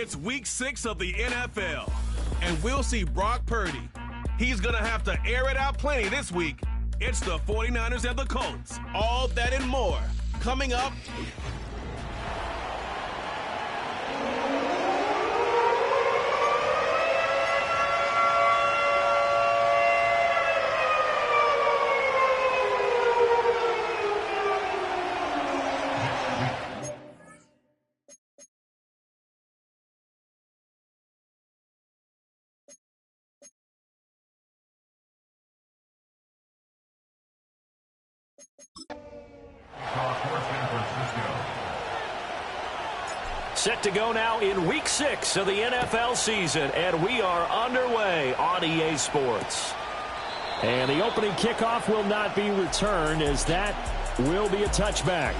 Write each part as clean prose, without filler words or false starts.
It's week 6 of the NFL, and we'll see Brock Purdy. He's going to have to air it out plenty this week. It's the 49ers and the Colts. All that and more coming up. Set to go now in week 6 of the NFL season, and we are underway on EA Sports. And the opening kickoff will not be returned, as that will be a touchback.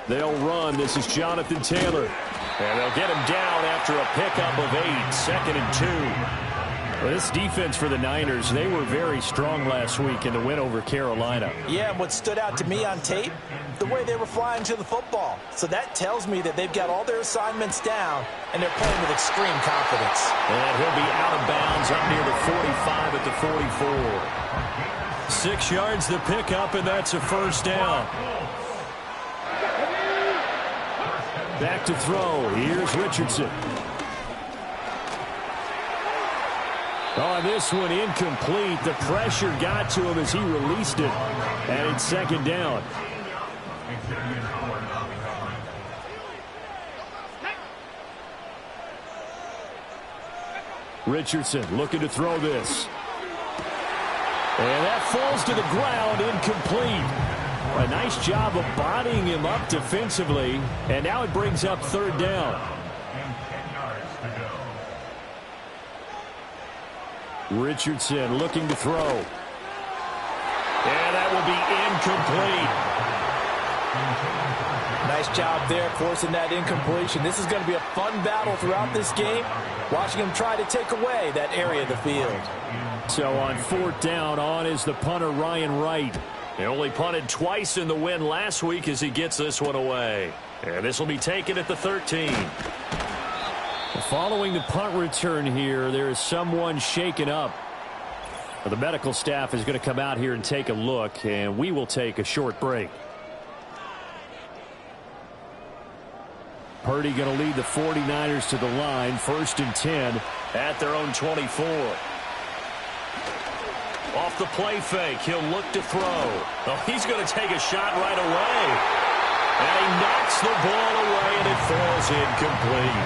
They'll run. This is Jonathan Taylor. And they'll get him down after a pickup of 8, 2nd and 2. Well, this defense for the Niners, they were very strong last week in the win over Carolina. Yeah, and what stood out to me on tape, the way they were flying to the football. So that tells me that they've got all their assignments down, and they're playing with extreme confidence. And he'll be out of bounds up near the 45 at the 44. 6 yards the pickup, and that's a first down. Back to throw. Here's Richardson. On this one, incomplete. The pressure got to him as he released it. And it's 2nd down. Richardson looking to throw this. And that falls to the ground, incomplete. A nice job of bodying him up defensively, and now it brings up 3rd down. Richardson looking to throw. And that will be incomplete. Nice job there forcing that incompletion. This is going to be a fun battle throughout this game, watching him try to take away that area of the field. So on 4th down, on is the punter Ryan Wright. He only punted twice in the win last week as he gets this one away. And this will be taken at the 13. Following the punt return here, there is someone shaken up. The medical staff is going to come out here and take a look, and we will take a short break. Purdy going to lead the 49ers to the line, 1st and 10 at their own 24. Off the play fake, he'll look to throw. Oh, he's going to take a shot right away. And he knocks the ball away, and it falls incomplete.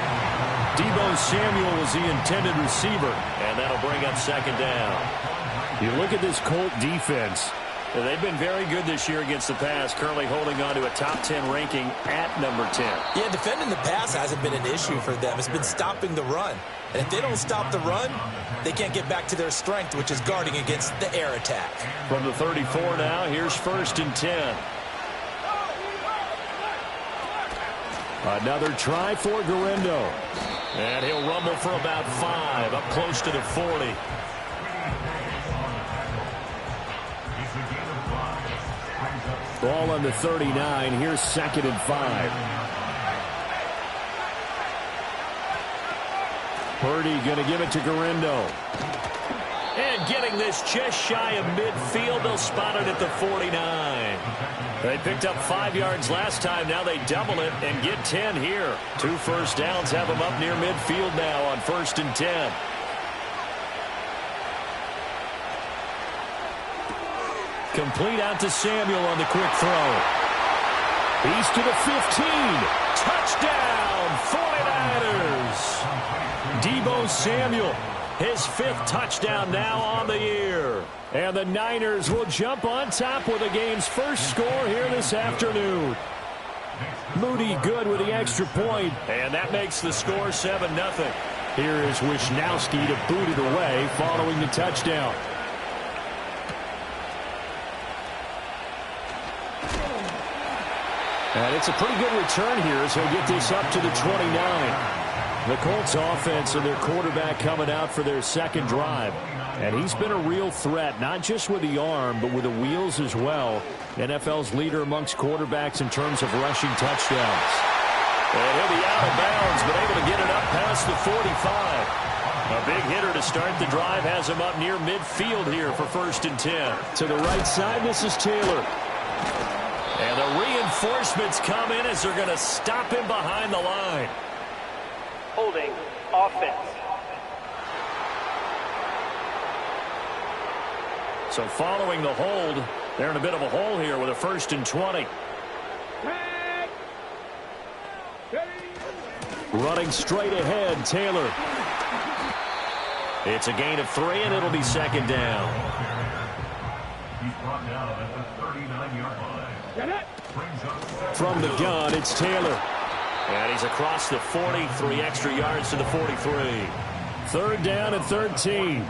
Deebo Samuel was the intended receiver, and that'll bring up 2nd down. You look at this Colt defense. They've been very good this year against the pass, currently holding on to a top 10 ranking at number 10. Yeah, defending the pass hasn't been an issue for them. It's been stopping the run. And if they don't stop the run, they can't get back to their strength, which is guarding against the air attack. From the 34 now, here's 1st and 10. Another try for Garendo. And he'll rumble for about 5, up close to the 40. Ball on the 39. Here's 2nd and 5. Purdy going to give it to Garendo. And getting this just shy of midfield. They'll spot it at the 49. They picked up 5 yards last time. Now they double it and get 10 here. 2 first downs have them up near midfield now on 1st and 10. Complete out to Samuel on the quick throw. He's to the 15. Touchdown, 49ers. Deebo Samuel, his 5th touchdown now on the year. And the Niners will jump on top with the game's first score here this afternoon. Moody good with the extra point, and that makes the score 7-0. Here is Wisnowski to boot it away following the touchdown. And it's a pretty good return here as he'll get this up to the 29. The Colts offense and their quarterback coming out for their second drive. And he's been a real threat, not just with the arm, but with the wheels as well. NFL's leader amongst quarterbacks in terms of rushing touchdowns. And he'll be out of bounds, but able to get it up past the 45. A big hitter to start the drive has him up near midfield here for 1st and 10. To the right side, this is Taylor. And the reinforcements come in as they're going to stop him behind the line. Holding offense. So following the hold, they're in a bit of a hole here with a 1st and 20. Running straight ahead, Taylor. It's a gain of 3, and it'll be 2nd down. He's brought down at the 39-yard line. From the gun, it's Taylor. And he's across the 40, 3 extra yards to the 43. 3rd down and 13.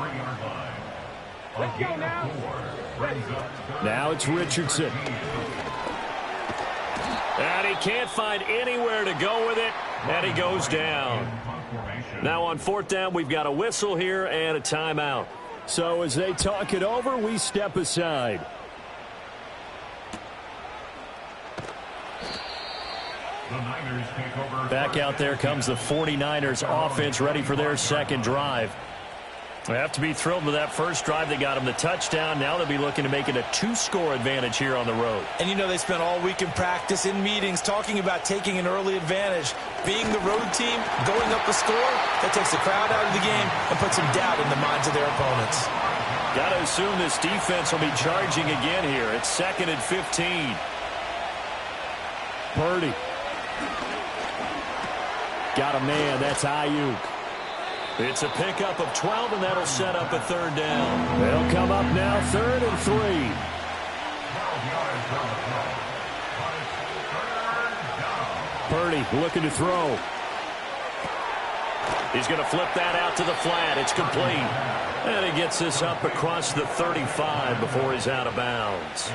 Now it's Richardson. And he can't find anywhere to go with it, and he goes down. Now on 4th down, we've got a whistle here and a timeout. So as they talk it over, we step aside. Back out there comes the 49ers offense ready for their second drive. They have to be thrilled with that first drive. They got them the touchdown. Now they'll be looking to make it a 2-score advantage here on the road. And you know they spent all week in practice, in meetings, talking about taking an early advantage. Being the road team, going up a score, that takes the crowd out of the game and puts some doubt in the minds of their opponents. Got to assume this defense will be charging again here. It's 2nd and 15. Purdy. Got a man. That's Ayuk. It's a pickup of 12, and that'll set up a 3rd down. They'll come up now 3rd and 3. Purdy looking to throw. He's going to flip that out to the flat. It's complete. And he gets this up across the 35 before he's out of bounds.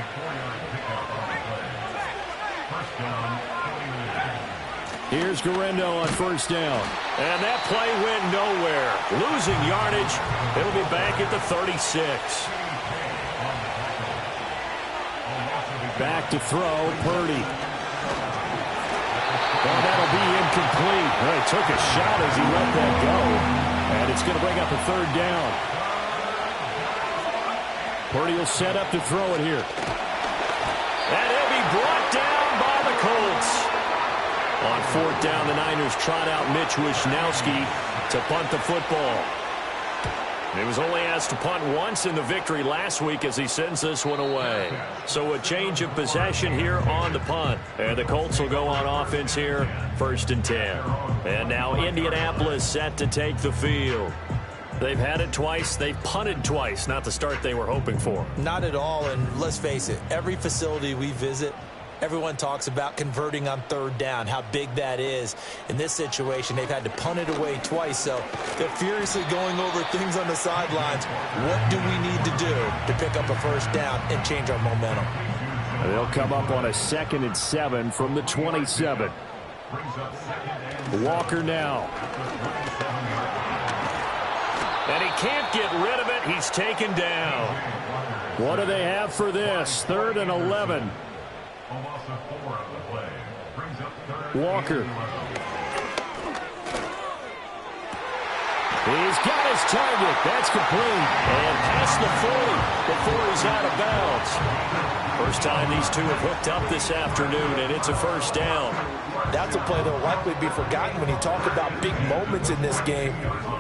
Here's Guerrero on 1st down. And that play went nowhere. Losing yardage. It'll be back at the 36. Back to throw, Purdy. Well, that'll be incomplete. Well, he took a shot as he let that go. And it's going to bring up a 3rd down. Purdy will set up to throw it here. And he'll be brought down by the Colts. On 4th down, the Niners trot out Mitch Wisnowski to punt the football. He was only asked to punt once in the victory last week as he sends this one away. So a change of possession here on the punt. And the Colts will go on offense here, 1st and 10. And now Indianapolis set to take the field. They've had it twice. They've punted twice. Not the start they were hoping for. Not at all, and let's face it, every facility we visit, everyone talks about converting on 3rd down, how big that is. In this situation, they've had to punt it away twice, so they're furiously going over things on the sidelines. What do we need to do to pick up a 1st down and change our momentum? They'll come up on a 2nd and 7 from the 27. Walker now. And he can't get rid of it. He's taken down. What do they have for this? 3rd and 11. Walker. He's got his target. That's complete. And past the 40 before he's out of bounds. First time these two have hooked up this afternoon, and it's a 1st down. That's a play that will likely be forgotten when you talk about big moments in this game.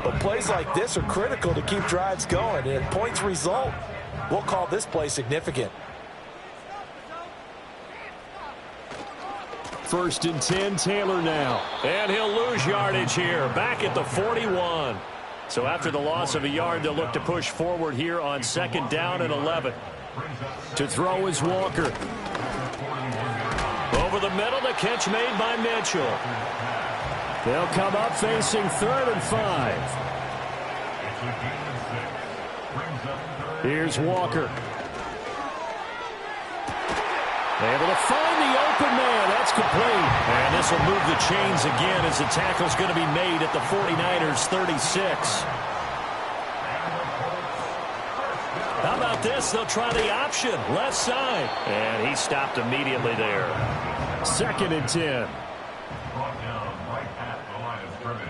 But plays like this are critical to keep drives going. And points result, we'll call this play significant. 1st and 10, Taylor now. And he'll lose yardage here, back at the 41. So after the loss of a yard, they'll look to push forward here on 2nd down and 11. To throw is Walker. Over the middle, the catch made by Mitchell. They'll come up facing 3rd and 5. Here's Walker. Able to find the open man. That's complete. And this will move the chains again as the tackle's going to be made at the 49ers 36. How about this? They'll try the option. Left side. And he stopped immediately there. 2nd and 10. Brought down right at the line of scrimmage.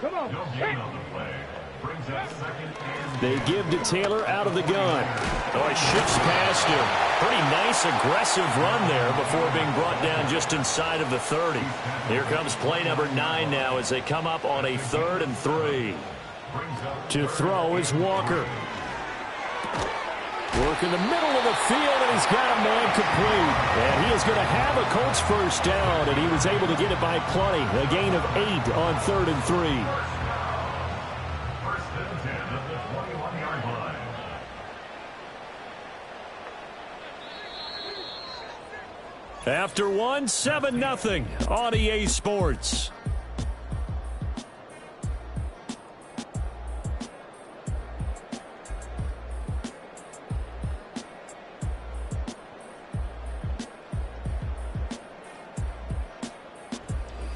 Come on. No gain on the play. Brings up 2nd and... They give to Taylor out of the gun. Oh, he shifts past him. Pretty nice, aggressive run there before being brought down just inside of the 30. Here comes play number 9 now as they come up on a 3rd and 3. To throw is Walker. Work in the middle of the field, and he's got a man complete. And he is going to have a Colts first down, and he was able to get it by plenty. A gain of 8 on 3rd and 3. First and 10 at the 21-yard line. After 1, 7-0 on EA Sports.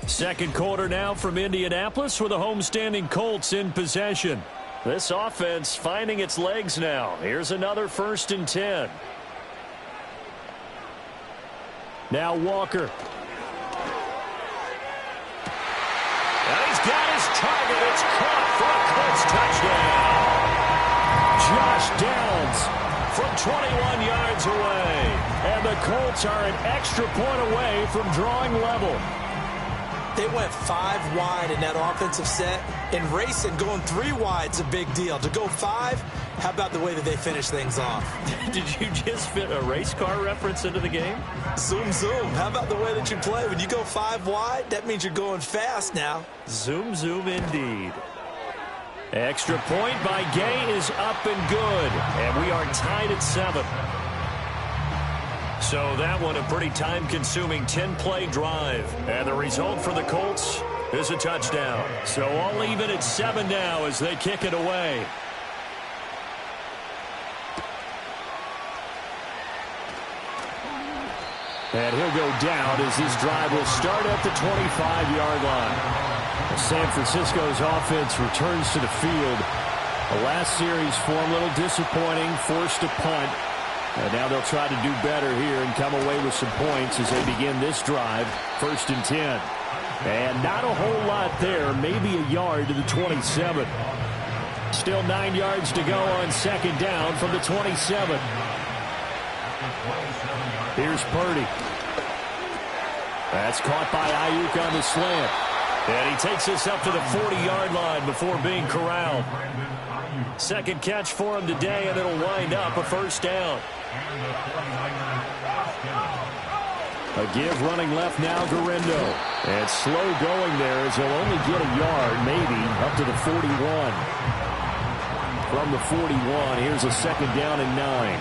Second quarter now from Indianapolis with the homestanding Colts in possession. This offense finding its legs now. Here's another 1st and 10. Now Walker. And he's got his target. It's caught for a Colts touchdown. Josh Downs from 21 yards away. And the Colts are an extra point away from drawing level. They went 5 wide in that offensive set. And racing, going 3 wide is a big deal. To go 5, how about the way that they finish things off? Did you just fit a race car reference into the game? Zoom, zoom. How about the way that you play? When you go 5 wide, that means you're going fast now. Zoom, zoom indeed. Extra point by Gay is up and good. And we are tied at 7. So that one a pretty time-consuming 10-play drive. And the result for the Colts is a touchdown. So all even at 7 now as they kick it away. And he'll go down as this drive will start at the 25-yard line. San Francisco's offense returns to the field. The last series for a little disappointing, forced a punt. And now they'll try to do better here and come away with some points as they begin this drive. 1st and 10. And not a whole lot there, maybe a yard to the 27. Still 9 yards to go on 2nd down from the 27. Here's Purdy. That's caught by Ayuk on the slant. And he takes us up to the 40-yard line before being corralled. Second catch for him today, and it'll wind up a 1st down. A give running left now, Garindo. And slow going there as he'll only get a yard, maybe, up to the 41. From the 41, here's a 2nd down and 9.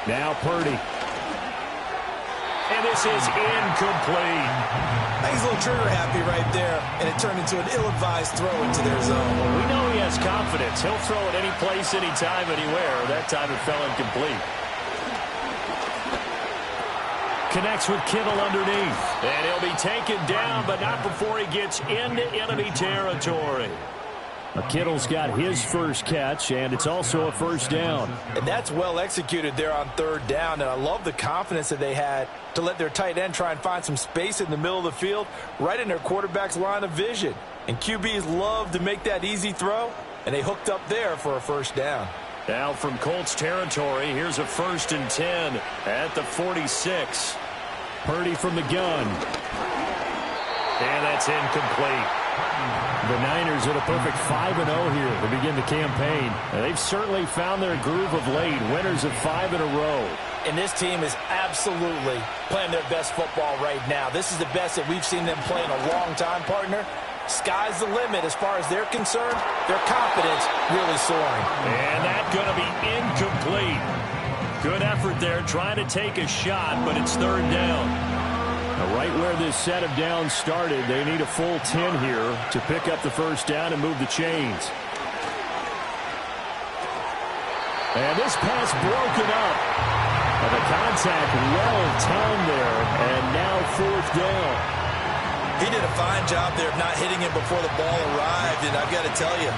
Now Purdy. And this is incomplete. He's a little trigger happy right there, and it turned into an ill-advised throw into their zone. Well, we know he has confidence. He'll throw it any place, anytime, anywhere. That time it fell incomplete. Connects with Kittle underneath. And he'll be taken down, but not before he gets into enemy territory. Kittle's got his first catch, and it's also a 1st down. And that's well executed there on 3rd down, and I love the confidence that they had to let their tight end try and find some space in the middle of the field, right in their quarterback's line of vision. And QBs love to make that easy throw, and they hooked up there for a 1st down. Now from Colts territory, here's a 1st and 10 at the 46. Purdy from the gun. And that's incomplete. The Niners at a perfect 5-0 here to begin the campaign. And they've certainly found their groove of late, winners of 5 in a row. And this team is absolutely playing their best football right now. This is the best that we've seen them play in a long time, partner. Sky's the limit as far as they're concerned. Their confidence really soaring. And that's going to be incomplete. Good effort there trying to take a shot, but it's 3rd down. Right where this set of downs started, they need a full 10 here to pick up the first down and move the chains. And this pass broken up. And the contact well timed there, and now fourth down. He did a fine job there of not hitting him before the ball arrived, and I've got to tell you,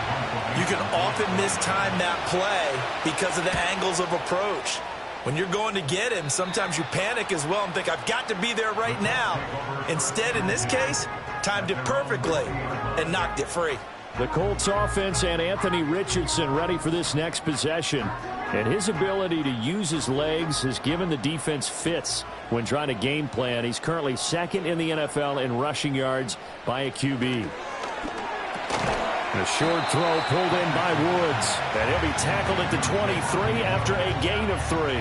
you can often mistime that play because of the angles of approach. When you're going to get him, sometimes you panic as well and think, I've got to be there right now. Instead, in this case, timed it perfectly and knocked it free. The Colts offense and Anthony Richardson ready for this next possession. And his ability to use his legs has given the defense fits when trying to game plan. He's currently second in the NFL in rushing yards by a QB. A short throw pulled in by Woods. And he'll be tackled at the 23 after a gain of 3.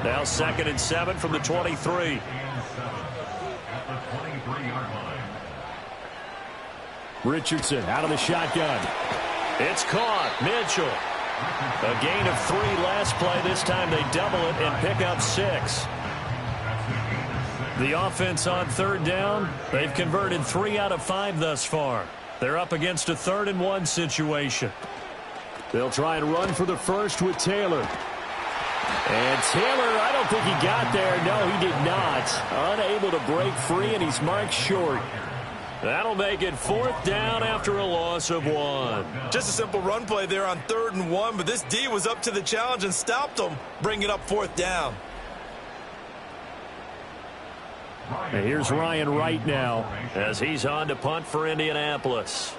Now 2nd and 7 from the 23. Richardson out of the shotgun. It's caught. Mitchell. A gain of 3 last play. This time they double it and pick up 6. The offense on 3rd down. They've converted 3 out of 5 thus far. They're up against a 3rd and 1 situation. They'll try and run for the first with Taylor. And Taylor, I don't think he got there. No, he did not. Unable to break free, and he's marked short. That'll make it 4th down after a loss of 1. Just a simple run play there on 3rd and 1, but this D was up to the challenge and stopped him, bringing up 4th down. And here's Ryan Wright now as he's on to punt for Indianapolis.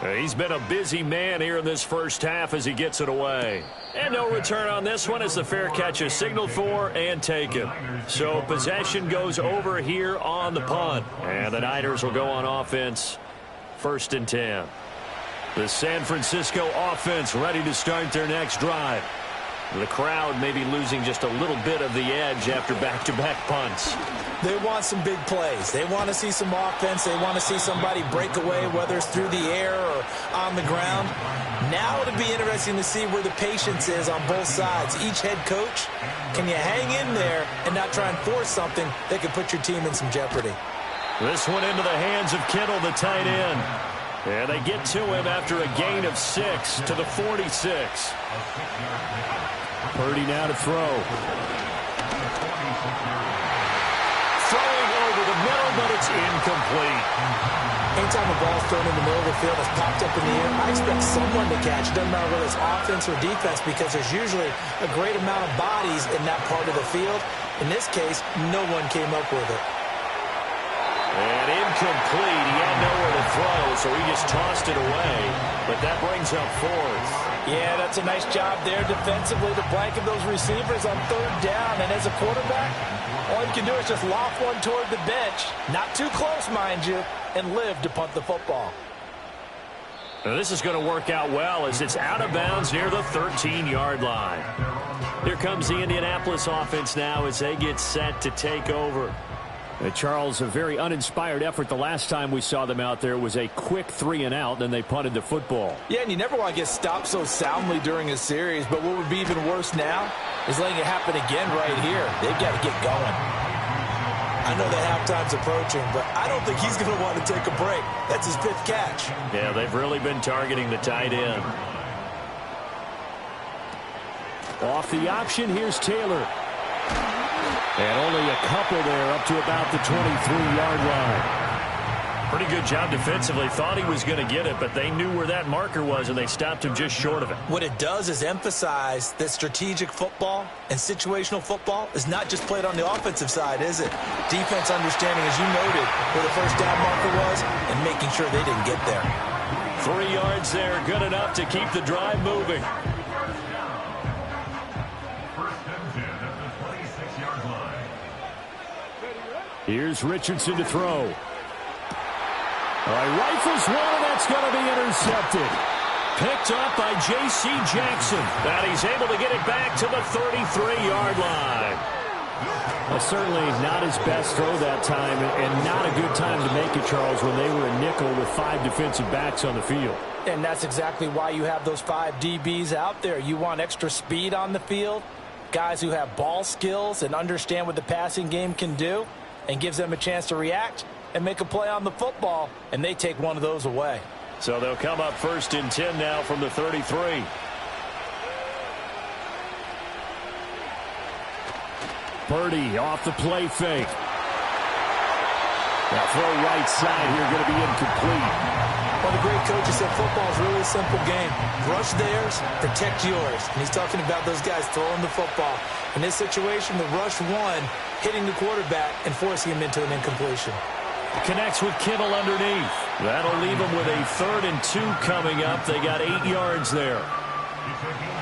He's been a busy man here in this first half as he gets it away. And no return on this one as the fair catch is signaled for and taken. So possession goes over here on the punt. And the Niners will go on offense, 1st and 10. The San Francisco offense ready to start their next drive. The crowd may be losing just a little bit of the edge after back-to-back punts. They want some big plays. They want to see some offense. They want to see somebody break away, whether it's through the air or on the ground. Now it'll be interesting to see where the patience is on both sides. Each head coach, can you hang in there and not try and force something that could put your team in some jeopardy? This one into the hands of Kittle, the tight end. And they get to him after a gain of 6 to the 46. Purdy now to throw. Throwing over the middle, but it's incomplete. Anytime a ball's thrown in the middle of the field, it's popped up in the air, I expect someone to catch. It doesn't matter whether it's offense or defense because there's usually a great amount of bodies in that part of the field. In this case, no one came up with it. And incomplete. He had nowhere to throw, so he just tossed it away. But that brings up 4th. Yeah, that's a nice job there defensively to blanket those receivers on 3rd down. And as a quarterback, all you can do is just loft one toward the bench. Not too close, mind you, and live to punt the football. Now this is going to work out well as it's out of bounds near the 13-yard line. Here comes the Indianapolis offense now as they get set to take over. Charles, a very uninspired effort the last time we saw them out there was a quick 3-and-out, then they punted the football. Yeah, and you never want to get stopped so soundly during a series, but what would be even worse now is letting it happen again right here. They've got to get going. I know that halftime's approaching, but I don't think he's going to want to take a break. That's his 5th catch. Yeah, they've really been targeting the tight end. Off the option, here's Taylor. And only a couple there up to about the 23-yard line. Pretty good job defensively. Thought he was going to get it, but they knew where that marker was, and they stopped him just short of it. What it does is emphasize that strategic football and situational football is not just played on the offensive side, is it? Defense understanding, as you noted, where the first down marker was and making sure they didn't get there. 3 yards there, good enough to keep the drive moving. Here's Richardson to throw. All right, rifles one, and that's going to be intercepted. Picked up by J.C. Jackson. And he's able to get it back to the 33-yard line. Well, certainly not his best throw that time, and not a good time to make it, Charles, when they were a nickel with 5 defensive backs on the field. And that's exactly why you have those 5 DBs out there. You want extra speed on the field. guys who have ball skills and understand what the passing game can do, and gives them a chance to react and make a play on the football, and they take one of those away. So they'll come up 1st and 10 now from the 33. Purdy off the play fake. Now throw right side here, going to be incomplete. One of the great coaches said football is really a simple game. Rush theirs, protect yours. And he's talking about those guys throwing the football. In this situation, the rush one, hitting the quarterback and forcing him into an incompletion. Connects with Kittle underneath. That'll leave them with a 3rd and 2 coming up. They got 8 yards there.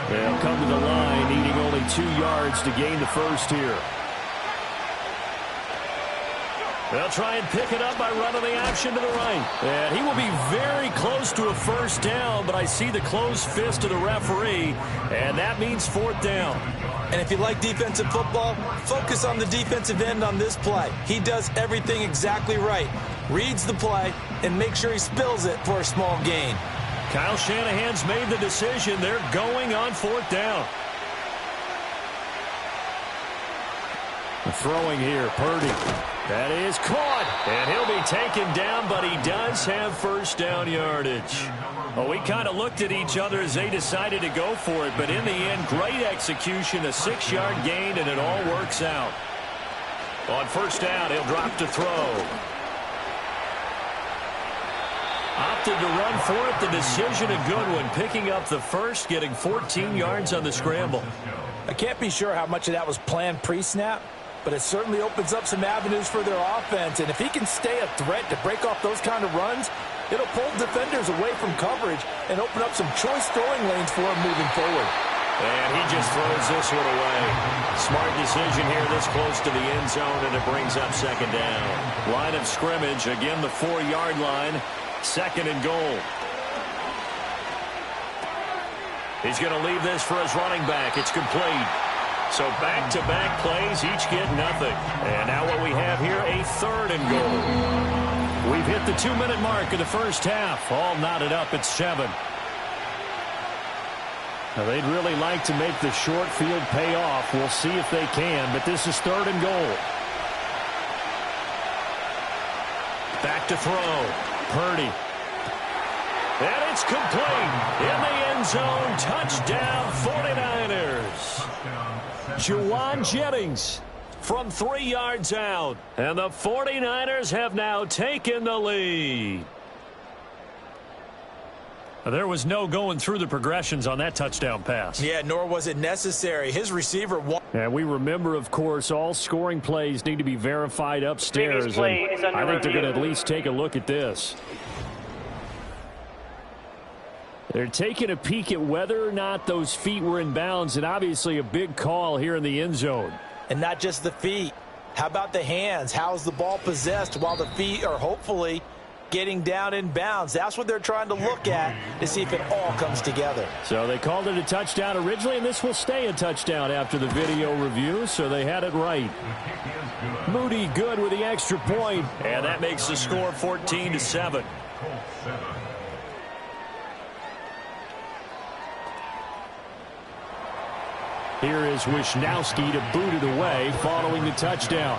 They'll come to the line, needing only 2 yards to gain the first here. They'll try and pick it up by running the option to the right. And he will be very close to a first down, but I see the closed fist of the referee, and that means 4th down. And if you like defensive football, focus on the defensive end on this play. He does everything exactly right. Reads the play and makes sure he spills it for a small gain. Kyle Shanahan's made the decision. They're going on 4th down. The throwing here, Purdy. That is caught, and he'll be taken down, but he does have first down yardage. Well, we kind of looked at each other as they decided to go for it, but in the end, great execution, a 6-yard gain, and it all works out. On first down, he'll drop to throw. Opted to run for it. The decision a good one, picking up the first, getting 14 yards on the scramble. I can't be sure how much of that was planned pre-snap, but it certainly opens up some avenues for their offense. And if he can stay a threat to break off those kind of runs, it'll pull defenders away from coverage and open up some choice throwing lanes for him moving forward. And he just throws this one away. Smart decision here this close to the end zone, and it brings up 2nd down. Line of scrimmage, again the 4-yard line, 2nd and goal. He's going to leave this for his running back. It's complete. So back-to-back plays, each get nothing. And now what we have here, a 3rd and goal. We've hit the 2-minute mark of the first half. All knotted up at 7. Now they'd really like to make the short field pay off. We'll see if they can, but this is 3rd and goal. Back to throw. Purdy. And it's complete. In the end zone, touchdown 49ers. Juwan Jennings from 3 yards out. And the 49ers have now taken the lead. There was no going through the progressions on that touchdown pass. Yeah, nor was it necessary. His receiver won. And we remember, of course, all scoring plays need to be verified upstairs. And I think they're going to at least take a look at this. They're taking a peek at whether or not those feet were in bounds, and obviously a big call here in the end zone. And not just the feet. How about the hands? How's the ball possessed while the feet are hopefully getting down in bounds? That's what they're trying to look at to see if it all comes together. So they called it a touchdown originally, and this will stay a touchdown after the video review, so they had it right. Moody good with the extra point, and that makes the score 14-7. Here is Wisnowski to boot it away following the touchdown.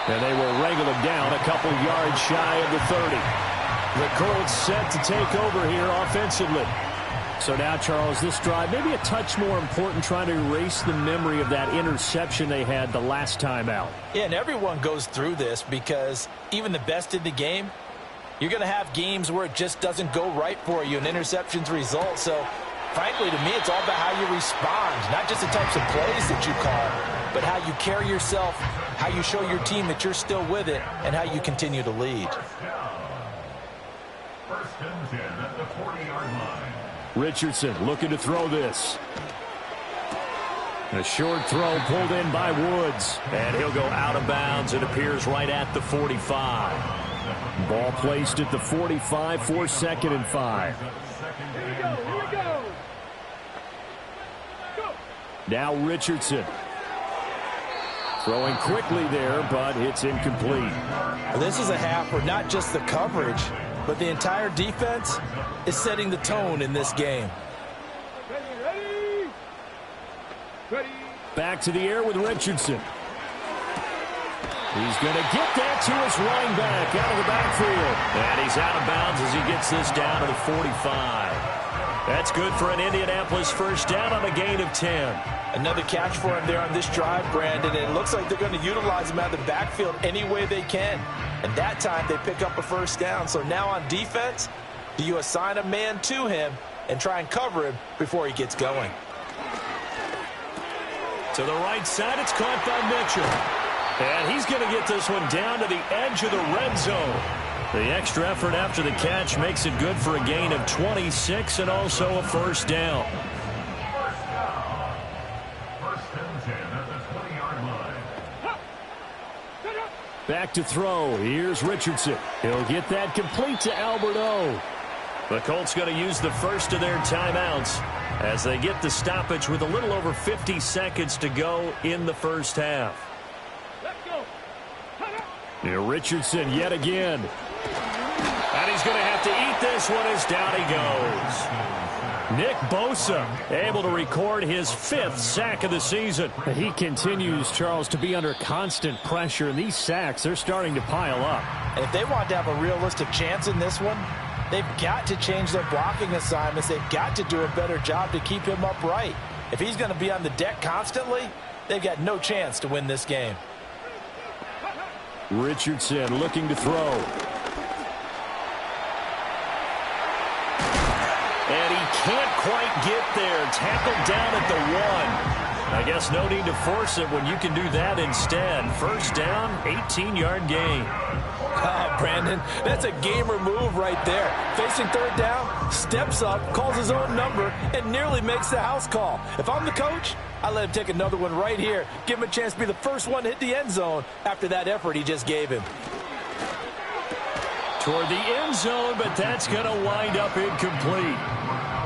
And they will wrangle him down a couple yards shy of the 30. The Colts set to take over here offensively. So now, Charles, this drive maybe a touch more important, trying to erase the memory of that interception they had the last time out. Yeah, and everyone goes through this because even the best in the game, you're going to have games where it just doesn't go right for you and interceptions result. So, frankly, to me, it's all about how you respond, not just the types of plays that you call, but how you carry yourself, how you show your team that you're still with it, and how you continue to lead. First and 10 at the 40-yard line. Richardson looking to throw this. A short throw pulled in by Woods. And he'll go out of bounds. It appears right at the 45. Ball placed at the 45 for 2nd and 5. Here we go. Now Richardson. Throwing quickly there, but it's incomplete. This is a half where not just the coverage, but the entire defense is setting the tone in this game. Back to the air with Richardson. He's going to get that to his running back out of the backfield. And he's out of bounds as he gets this down to the 45. That's good for an Indianapolis first down on a gain of 10. Another catch for him there on this drive, Brandon. And it looks like they're going to utilize him out of the backfield any way they can. And that time they pick up a first down. So now on defense, do you assign a man to him and try and cover him before he gets going? To the right side, it's caught by Mitchell. And he's going to get this one down to the edge of the red zone. The extra effort after the catch makes it good for a gain of 26 and also a first down. First and 10 at the 20-yard line. Back to throw. Here's Richardson. He'll get that complete to Alberto. The Colts going to use the first of their timeouts as they get the stoppage with a little over 50 seconds to go in the first half. Here Richardson yet again. And he's going to have to eat this one as down he goes. Nick Bosa able to record his 5th sack of the season. He continues, Charles, to be under constant pressure, and these sacks, they're starting to pile up. And if they want to have a realistic chance in this one, they've got to change their blocking assignments. They've got to do a better job to keep him upright. If he's going to be on the deck constantly, they've got no chance to win this game. Richardson looking to throw. And he can't quite get there. Tackled down at the 1. I guess no need to force it when you can do that instead. First down, 18-yard gain. Oh, Brandon, that's a gamer move right there. Facing third down, steps up, calls his own number, and nearly makes the house call. If I'm the coach, I let him take another one right here. Give him a chance to be the first one to hit the end zone after that effort he just gave him. Toward the end zone, but that's going to wind up incomplete.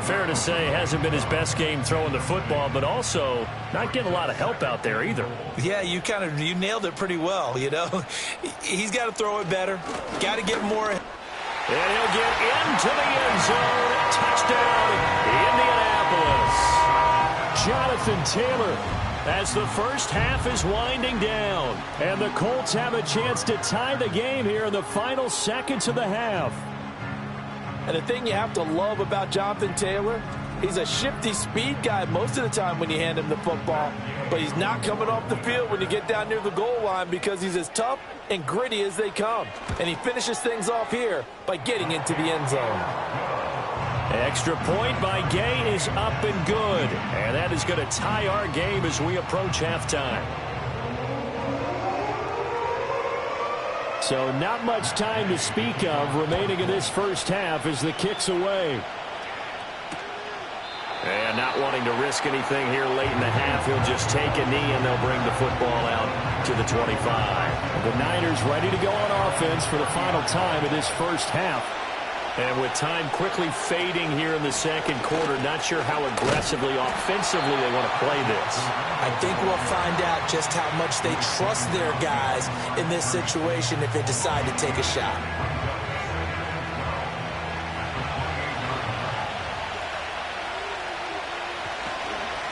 Fair to say, hasn't been his best game throwing the football, but also not getting a lot of help out there either. Yeah, you nailed it pretty well, you know. He's got to throw it better. Got to get more. And he'll get into the end zone. Touchdown, Indianapolis. Jonathan Taylor as the first half is winding down. And the Colts have a chance to tie the game here in the final seconds of the half. And the thing you have to love about Jonathan Taylor, he's a shifty speed guy most of the time when you hand him the football. But he's not coming off the field when you get down near the goal line because he's as tough and gritty as they come. And he finishes things off here by getting into the end zone. Extra point by Gay is up and good. And that is going to tie our game as we approach halftime. So not much time to speak of remaining in this first half as the kick's away. And not wanting to risk anything here late in the half, he'll just take a knee and they'll bring the football out to the 25. The Niners ready to go on offense for the final time of this first half. And with time quickly fading here in the second quarter, not sure how aggressively, offensively they want to play this. I think we'll find out just how much they trust their guys in this situation if they decide to take a shot.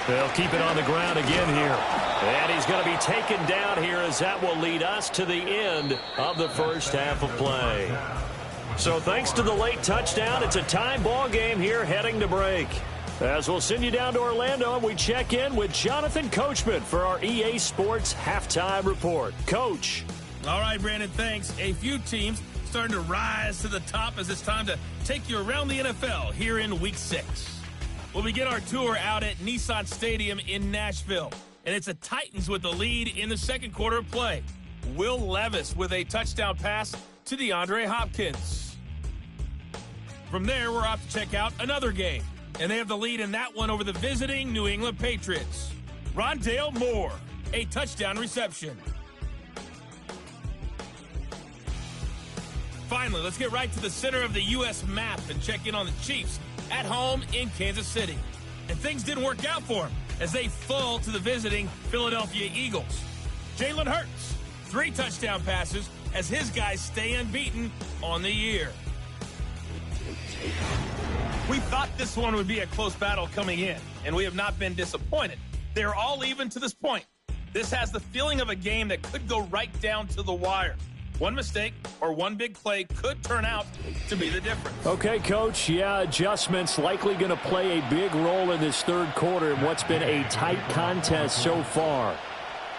They'll keep it on the ground again here. And he's going to be taken down here as that will lead us to the end of the first half of play. So thanks to the late touchdown, it's a tie ball game here heading to break. As we'll send you down to Orlando, and we check in with Jonathan Coachman for our EA Sports Halftime Report. Coach. All right, Brandon, thanks. A few teams starting to rise to the top as it's time to take you around the NFL here in Week 6. We'll begin our tour out at Nissan Stadium in Nashville. And it's the Titans with the lead in the second quarter of play. Will Levis with a touchdown pass to DeAndre Hopkins. From there, we're off to check out another game. And they have the lead in that one over the visiting New England Patriots. Rondale Moore, a touchdown reception. Finally, let's get right to the center of the U.S. map and check in on the Chiefs at home in Kansas City. And things didn't work out for them as they fall to the visiting Philadelphia Eagles. Jalen Hurts, 3 touchdown passes as his guys stay unbeaten on the year. We thought this one would be a close battle coming in, and we have not been disappointed. They're all even to this point. This has the feeling of a game that could go right down to the wire. One mistake or one big play could turn out to be the difference. Okay, Coach. Yeah, adjustments likely going to play a big role in this third quarter in what's been a tight contest so far.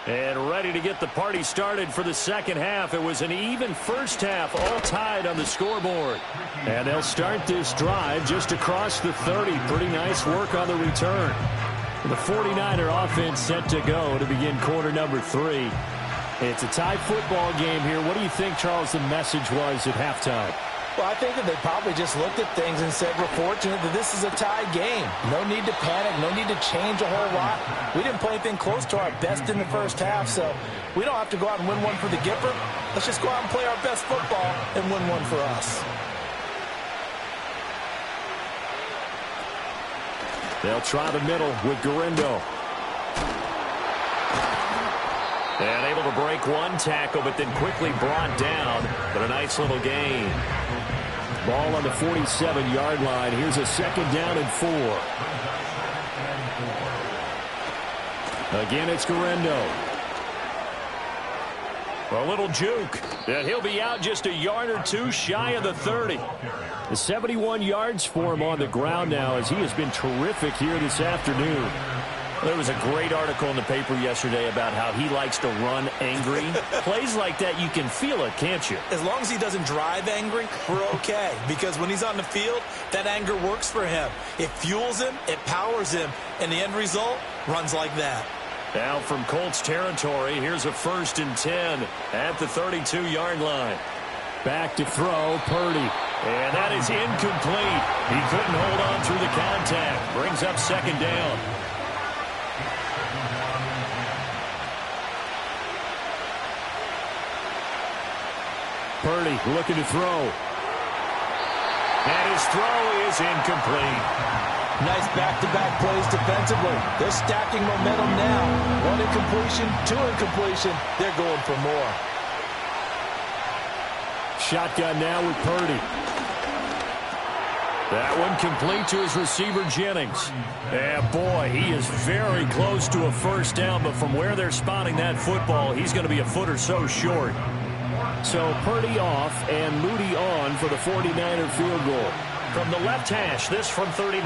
And ready to get the party started for the second half. It was an even first half, all tied on the scoreboard. And they'll start this drive just across the 30. Pretty nice work on the return. The 49er offense set to go to begin quarter number 3. It's a tie football game here. What do you think, Charles, the message was at halftime? Well, I think that they probably just looked at things and said, we're fortunate that this is a tie game. No need to panic. No need to change a whole lot. We didn't play anything close to our best in the first half, so we don't have to go out and win one for the Gipper. Let's just go out and play our best football and win one for us. They'll try the middle with Garindo. And able to break one tackle, but then quickly brought down. But a nice little gain. Ball on the 47-yard line. Here's a second down and 4. Again, it's Garindo. A little juke. And he'll be out just a yard or two shy of the 30. The 71 yards for him on the ground now as he has been terrific here this afternoon. There was a great article in the paper yesterday about how he likes to run angry. Plays like that, you can feel it, can't you? As long as he doesn't drive angry, we're okay. Because when he's on the field, that anger works for him. It fuels him, it powers him, and the end result runs like that. Now from Colts territory, here's a 1st and 10 at the 32-yard line. Back to throw, Purdy. And that is incomplete. He couldn't hold on through the contact. Brings up second down. Purdy looking to throw. And his throw is incomplete. Nice back-to-back plays defensively. They're stacking momentum now. 1 incompletion, 2 incompletion. They're going for more. Shotgun now with Purdy. That one complete to his receiver, Jennings. And boy, he is very close to a first down, but from where they're spotting that football, he's going to be a foot or so short. So Purdy off and Moody on for the 49er field goal. From the left hash, this from 39.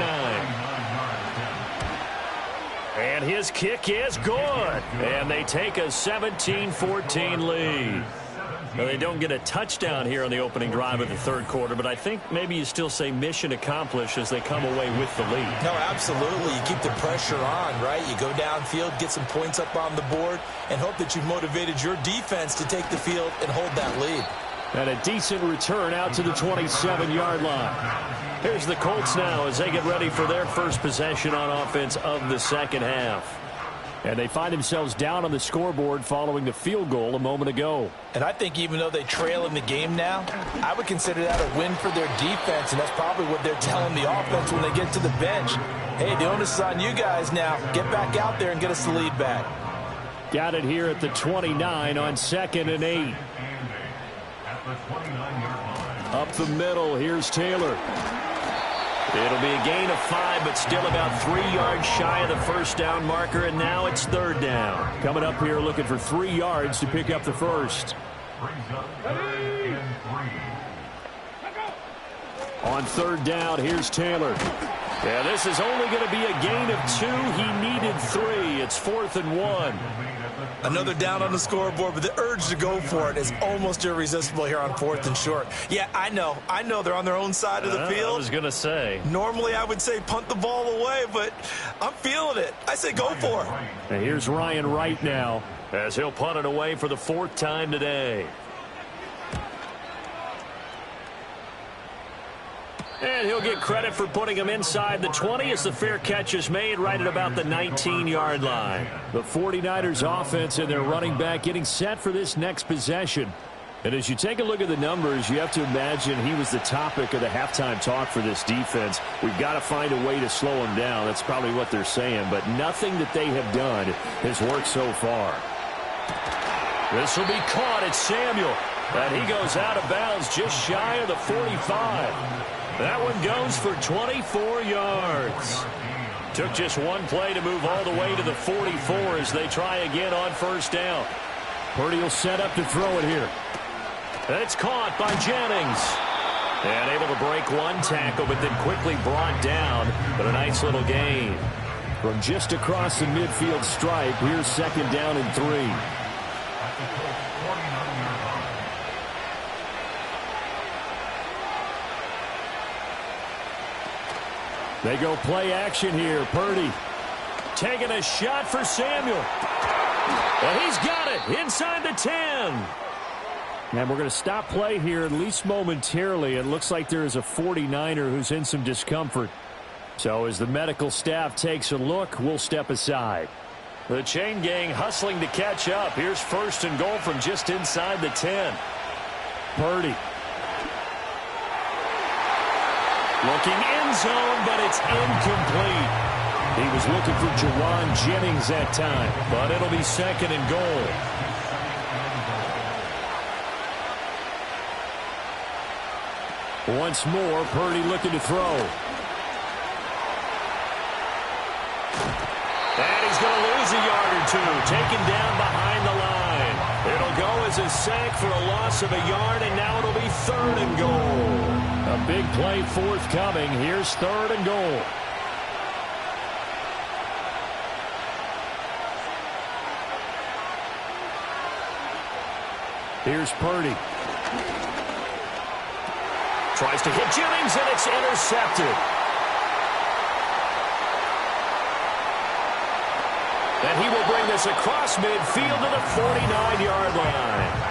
And his kick is good. And they take a 17-14 lead. Now, they don't get a touchdown here on the opening drive of the third quarter, but I think maybe you still say mission accomplished as they come away with the lead. No, absolutely. You keep the pressure on, right? You go downfield, get some points up on the board, and hope that you've motivated your defense to take the field and hold that lead. And a decent return out to the 27-yard line. Here's the Colts now as they get ready for their first possession on offense of the second half. And they find themselves down on the scoreboard following the field goal a moment ago. And I think even though they trail in the game now, I would consider that a win for their defense, and that's probably what they're telling the offense when they get to the bench. Hey, the onus is on you guys now. Get back out there and get us the lead back. Got it here at the 29 on 2nd and 8. Up the middle, here's Taylor. It'll be a gain of 5, but still about 3 yards shy of the first down marker, and now it's third down. Coming up here looking for 3 yards to pick up the first. On third down, here's Taylor. Yeah, this is only going to be a gain of 2. He needed 3. It's 4th and 1. Another down on the scoreboard, but the urge to go for it is almost irresistible here on 4th and short. Yeah, I know they're on their own side of the field. I was going to say. Normally I would say punt the ball away, but I'm feeling it. I say go for it. And here's Ryan Wright now as he'll punt it away for the 4th time today. And he'll get credit for putting him inside the 20 as the fair catch is made right at about the 19-yard line. The 49ers offense and their running back getting set for this next possession. And as you take a look at the numbers, you have to imagine he was the topic of the halftime talk for this defense. We've got to find a way to slow him down. That's probably what they're saying. But nothing that they have done has worked so far. This will be caught. It's Samuel. And he goes out of bounds just shy of the 45. That one goes for 24 yards. Took just one play to move all the way to the 44 as they try again on first down. Purdy will set up to throw it here. And it's caught by Jennings. And able to break one tackle, but then quickly brought down. But a nice little gain. From just across the midfield stripe, here's second down and 3. They go play action here. Purdy taking a shot for Samuel. And he's got it inside the 10. And we're going to stop play here, at least momentarily. It looks like there is a 49er who's in some discomfort. So as the medical staff takes a look, we'll step aside. The chain gang hustling to catch up. Here's first and goal from just inside the 10. Purdy. Looking end zone, but it's incomplete. He was looking for Jawan Jennings that time, but it'll be second and goal. Once more, Purdy looking to throw. And he's going to lose a yard or two, taken down behind the line. It'll go as a sack for a loss of a yard, and now it'll be third and goal. A big play forthcoming. Here's third and goal. Here's Purdy. Tries to hit Jennings, and it's intercepted. And he will bring this across midfield to the 49-yard line.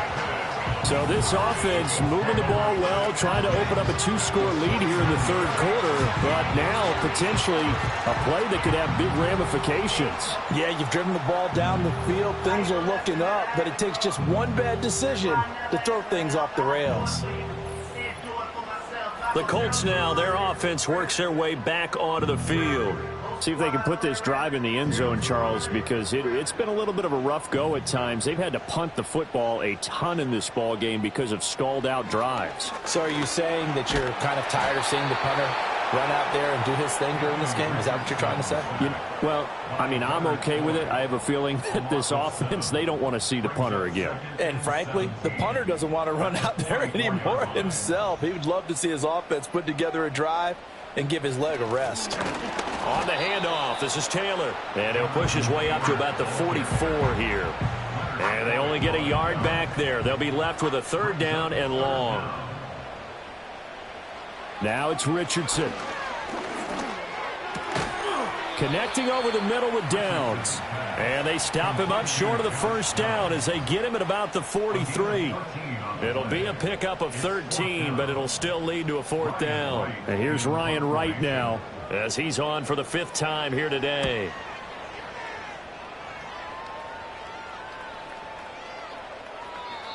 So this offense moving the ball well, trying to open up a 2-score lead here in the third quarter, but now potentially a play that could have big ramifications. Yeah, you've driven the ball down the field. Things are looking up, but it takes just one bad decision to throw things off the rails. The Colts now, their offense works their way back onto the field. See if they can put this drive in the end zone, Charles, because it's been a little bit of a rough go at times. They've had to punt the football a ton in this ball game because of stalled-out drives. So are you saying that you're kind of tired of seeing the punter run out there and do his thing during this game? Is that what you're trying to say? Well, I mean, I'm okay with it. I have a feeling that this offense, they don't want to see the punter again. And frankly, the punter doesn't want to run out there anymore himself. He would love to see his offense put together a drive and give his leg a rest. On the handoff, this is Taylor. And he'll push his way up to about the 44 here. And they only get a yard back there. They'll be left with a third down and long. Now it's Richardson. Connecting over the middle with Downs. And they stop him up short of the first down as they get him at about the 43. It'll be a pickup of 13, but it'll still lead to a fourth down. And here's Ryan Wright now as he's on for the 5th time here today.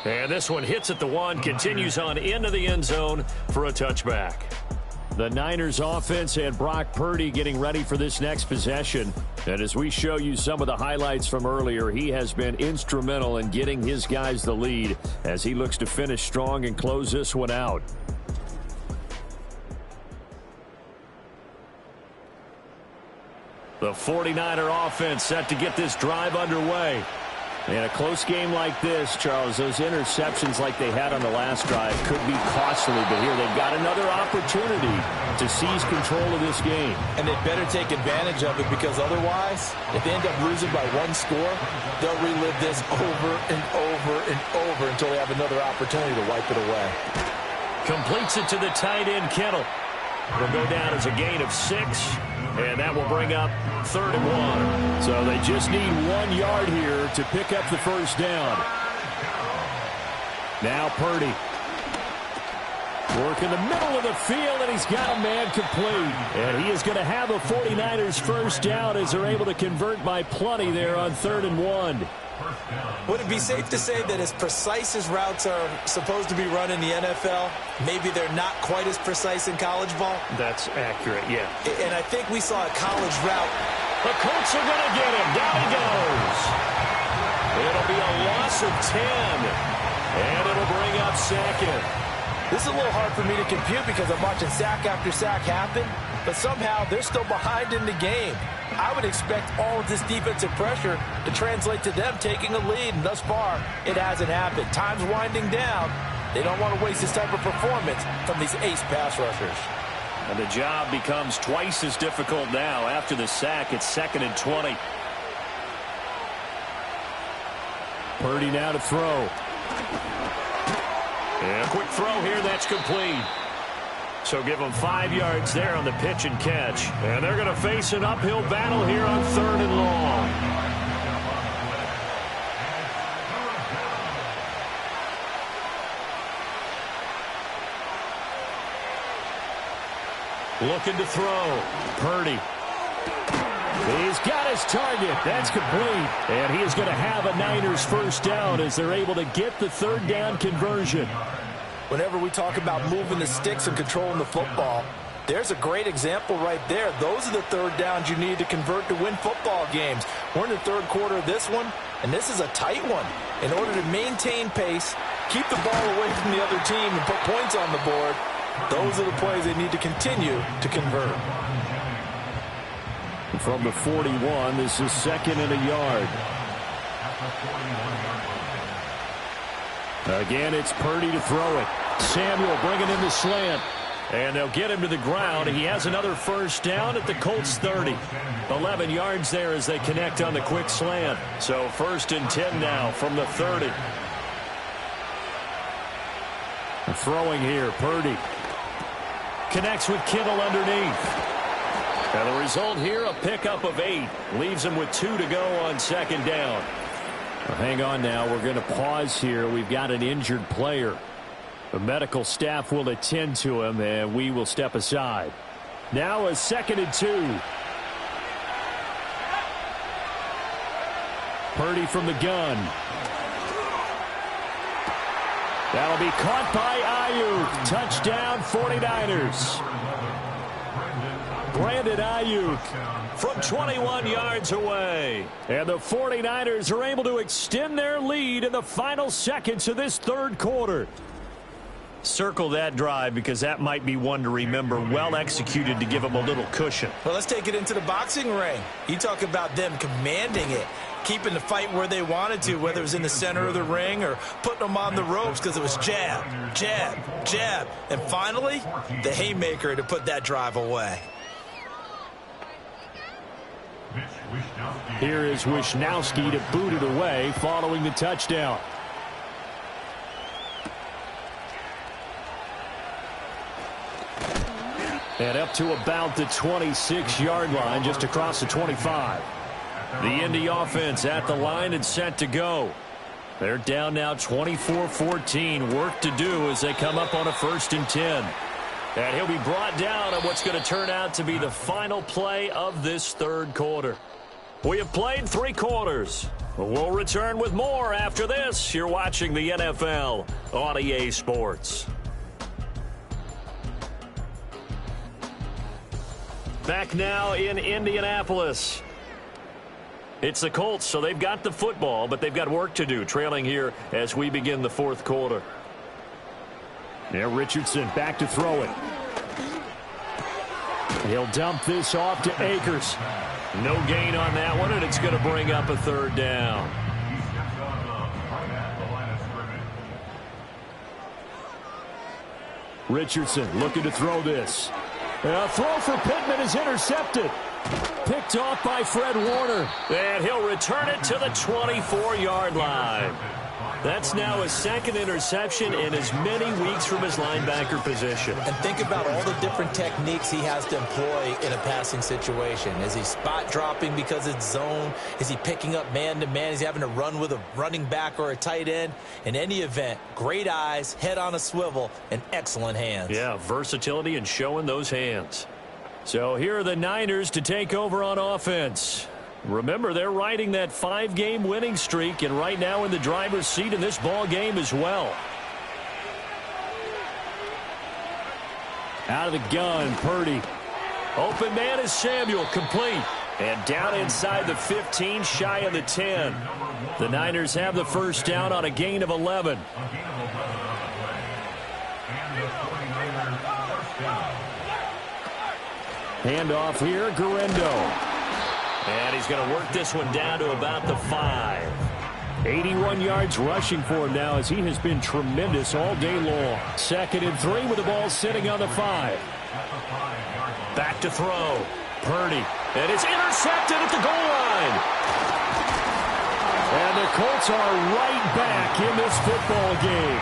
And this one hits at the 1, continues on into the end zone for a touchback. The Niners offense and Brock Purdy getting ready for this next possession. And as we show you some of the highlights from earlier, he has been instrumental in getting his guys the lead as he looks to finish strong and close this one out. The 49er offense set to get this drive underway. In a close game like this, Charles, those interceptions like they had on the last drive could be costly, but here they've got another opportunity to seize control of this game. And they better take advantage of it, because otherwise, if they end up losing by 1 score, they'll relive this over and over and over until they have another opportunity to wipe it away. Completes it to the tight end, Kittle. It'll go down as a gain of 6. And that will bring up 3rd and 1. So they just need 1 yard here to pick up the first down. Now Purdy. Work in the middle of the field, and he's got a man complete. And he is going to have a 49ers first down as they're able to convert by plenty there on 3rd and 1. Would it be safe to say that as precise as routes are supposed to be run in the NFL, maybe they're not quite as precise in college ball? That's accurate, yeah. And I think we saw a college route. The Colts are going to get him. Down he goes. It'll be a loss of 10. And it'll bring up second. This is a little hard for me to compute because I'm watching sack after sack happen, but somehow they're still behind in the game. I would expect all of this defensive pressure to translate to them taking a lead, and thus far, it hasn't happened. Time's winding down. They don't want to waste this type of performance from these ace pass rushers. And the job becomes twice as difficult now. After the sack, it's 2nd and 20. Purdy now to throw. And a quick throw here, that's complete. So give them 5 yards there on the pitch and catch. And they're going to face an uphill battle here on 3rd and long. Looking to throw. Purdy. He's got his target. That's complete. And he is going to have a Niners first down as they're able to get the 3rd down conversion. Whenever we talk about moving the sticks and controlling the football, there's a great example right there. Those are the 3rd downs you need to convert to win football games. We're in the 3rd quarter of this one, and this is a tight one. In order to maintain pace, keep the ball away from the other team, and put points on the board, those are the plays they need to continue to convert. From the 41, this is 2nd and a yard. Again, it's Purdy to throw it. Samuel bringing in the slant. And they'll get him to the ground. He has another first down at the Colts 30. 11 yards there as they connect on the quick slant. So 1st and 10 now from the 30. Throwing here, Purdy. Connects with Kittle underneath. And the result here, a pickup of 8. Leaves him with 2 to go on 2nd down. Well, hang on now. We're going to pause here. We've got an injured player. The medical staff will attend to him, and we will step aside. Now a 2nd and 2. Purdy from the gun. That'll be caught by Ayuk. Touchdown, 49ers. Brandon Ayuk from 21 yards away. And the 49ers are able to extend their lead in the final seconds of this 3rd quarter. Circle that drive because that might be one to remember. Well executed to give them a little cushion. Well, let's take it into the boxing ring. You talk about them commanding it, keeping the fight where they wanted to, whether it was in the center of the ring or putting them on the ropes because it was jab, jab, jab. And finally, the haymaker to put that drive away. Here is Wishnowski to boot it away following the touchdown. And up to about the 26-yard line, just across the 25. The Indy offense at the line and set to go. They're down now 24-14. Work to do as they come up on a 1st and 10. And he'll be brought down on what's going to turn out to be the final play of this 3rd quarter. We have played 3 quarters. We'll return with more after this. You're watching the NFL on EA Sports. Back now in Indianapolis. It's the Colts, so they've got the football, but they've got work to do, trailing here as we begin the 4th quarter. Now Richardson back to throw it. He'll dump this off to Akers. No gain on that one, and it's going to bring up a 3rd down. Richardson looking to throw this. A throw for Pittman is intercepted. Picked off by Fred Warner. And he'll return it to the 24-yard line. That's now his 2nd interception in as many weeks from his linebacker position. And think about all the different techniques he has to employ in a passing situation. Is he spot dropping because it's zone? Is he picking up man-to-man? Is he having to run with a running back or a tight end? In any event, great eyes, head on a swivel, and excellent hands. Yeah, versatility and showing those hands. So here are the Niners to take over on offense. Remember, they're riding that 5-game winning streak, and right now in the driver's seat in this ball game as well. Out of the gun, Purdy. Open man is Samuel, complete. And down inside the 15, shy of the 10. The Niners have the first down on a gain of 11. Handoff here, Guerrero. And he's going to work this one down to about the 5. 81 yards rushing for him now as he has been tremendous all day long. 2nd and 3 with the ball sitting on the 5. Back to throw. Purdy. And it's intercepted at the goal line. And the Colts are right back in this football game.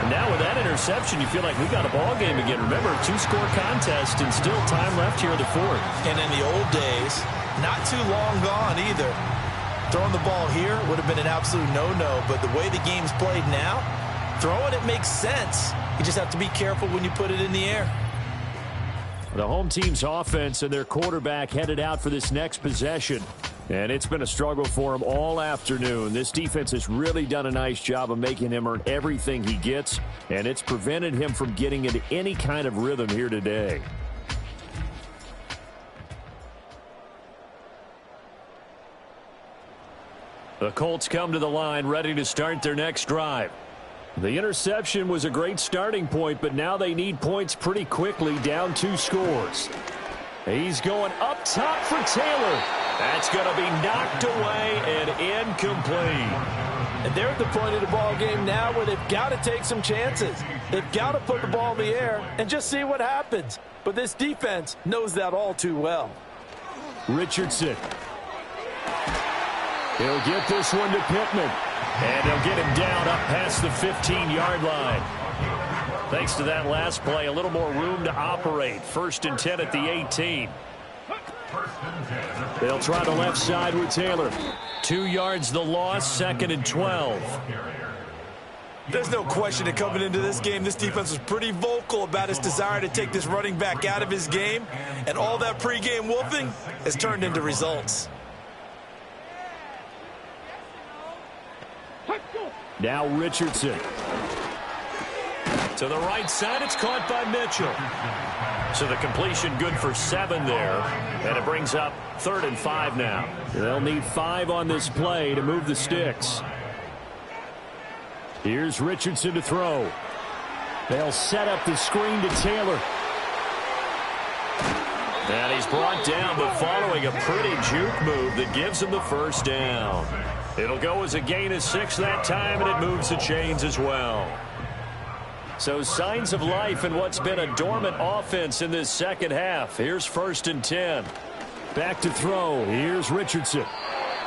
And now with that interception, you feel like we got a ball game again. Remember, 2-score contest and still time left here in the 4th. And in the old days, not too long gone either. Throwing the ball here would have been an absolute no-no, but the way the game's played now, throwing it makes sense. You just have to be careful when you put it in the air. The home team's offense and their quarterback headed out for this next possession. And it's been a struggle for him all afternoon. This defense has really done a nice job of making him earn everything he gets, and it's prevented him from getting into any kind of rhythm here today. The Colts come to the line ready to start their next drive. The interception was a great starting point, but now they need points pretty quickly, down 2 scores. He's going up top for Taylor. That's going to be knocked away and incomplete. And they're at the point of the ball game now where they've got to take some chances. They've got to put the ball in the air and just see what happens. But this defense knows that all too well. Richardson. He'll get this one to Pittman. And he'll get him down up past the 15-yard line. Thanks to that last play, a little more room to operate. 1st and 10 at the 18. They'll try the left side with Taylor. 2 yards the loss, 2nd and 12. There's no question that coming into this game, this defense was pretty vocal about its desire to take this running back out of his game. And all that pregame wolfing has turned into results. Now Richardson. To the right side, it's caught by Mitchell. So the completion good for 7 there. And it brings up 3rd and 5 now. They'll need 5 on this play to move the sticks. Here's Richardson to throw. They'll set up the screen to Taylor. And he's brought down, but following a pretty juke move that gives him the 1st down. It'll go as a gain of 6 that time, and it moves the chains as well. So signs of life in what's been a dormant offense in this second half. Here's 1st and 10. Back to throw. Here's Richardson.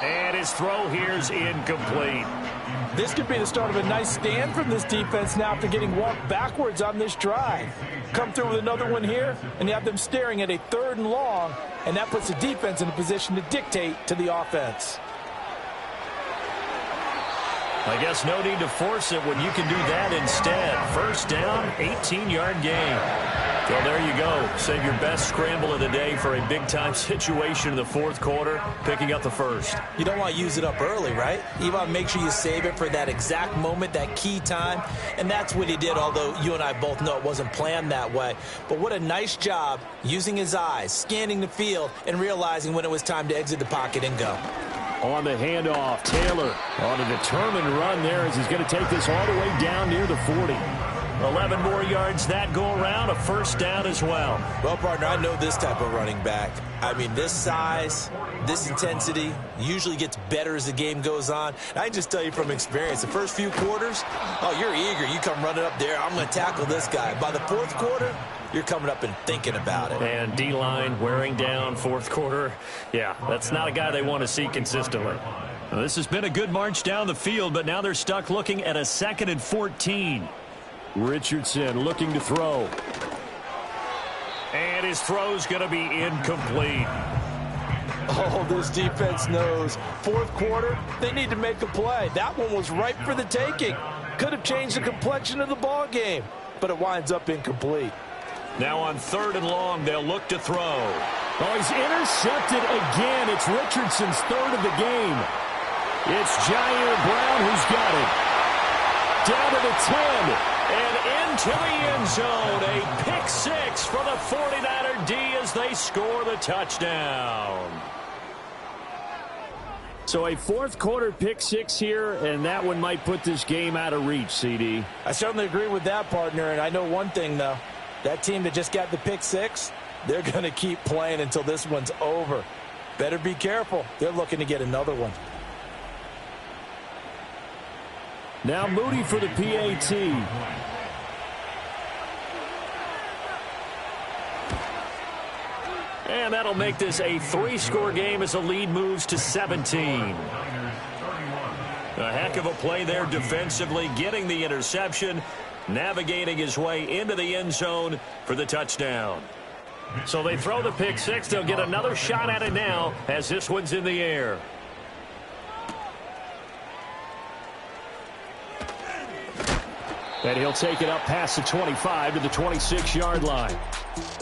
And his throw here's incomplete. This could be the start of a nice stand from this defense now after getting walked backwards on this drive. Come through with another one here, and you have them staring at a 3rd and long, and that puts the defense in a position to dictate to the offense. I guess no need to force it when you can do that instead. 1st down, 18-yard gain. So there you go. Save your best scramble of the day for a big-time situation in the 4th quarter, picking up the 1st. You don't want to use it up early, right? You want to make sure you save it for that exact moment, that key time. And that's what he did, although you and I both know it wasn't planned that way. But what a nice job using his eyes, scanning the field, and realizing when it was time to exit the pocket and go. On the handoff, Taylor on a determined run there as he's going to take this all the way down near the 40. 11 more yards that go around, a 1st down as well. Well, partner, I know this type of running back. I mean, this size, this intensity usually gets better as the game goes on. I can just tell you from experience, the first few quarters, oh, you're eager. You come running up there, I'm going to tackle this guy. By the 4th quarter, you're coming up and thinking about it. And D-line wearing down 4th quarter. Yeah, that's not a guy they want to see consistently. Well, this has been a good march down the field, but now they're stuck looking at a 2nd and 14. Richardson looking to throw. And his throw's going to be incomplete. Oh, this defense knows. 4th quarter, they need to make a play. That one was ripe for the taking. Could have changed the complexion of the ball game, but it winds up incomplete. Now on 3rd and long, they'll look to throw. Oh, he's intercepted again. It's Richardson's 3rd of the game. It's Jair Brown who's got it. Down to the 10. And into the end zone. A pick 6 for the 49er D as they score the touchdown. So a fourth quarter pick six here, and that one might put this game out of reach, CD. I certainly agree with that, partner, and I know one thing, though. That team that just got the pick six, they're going to keep playing until this one's over. Better be careful. They're looking to get another one. Now Moody for the PAT. And that'll make this a 3-score game as the lead moves to 17. A heck of a play there defensively, getting the interception, navigating his way into the end zone for the touchdown. So they throw the pick six. They'll get another shot at it now as this one's in the air. And he'll take it up past the 25 to the 26-yard line.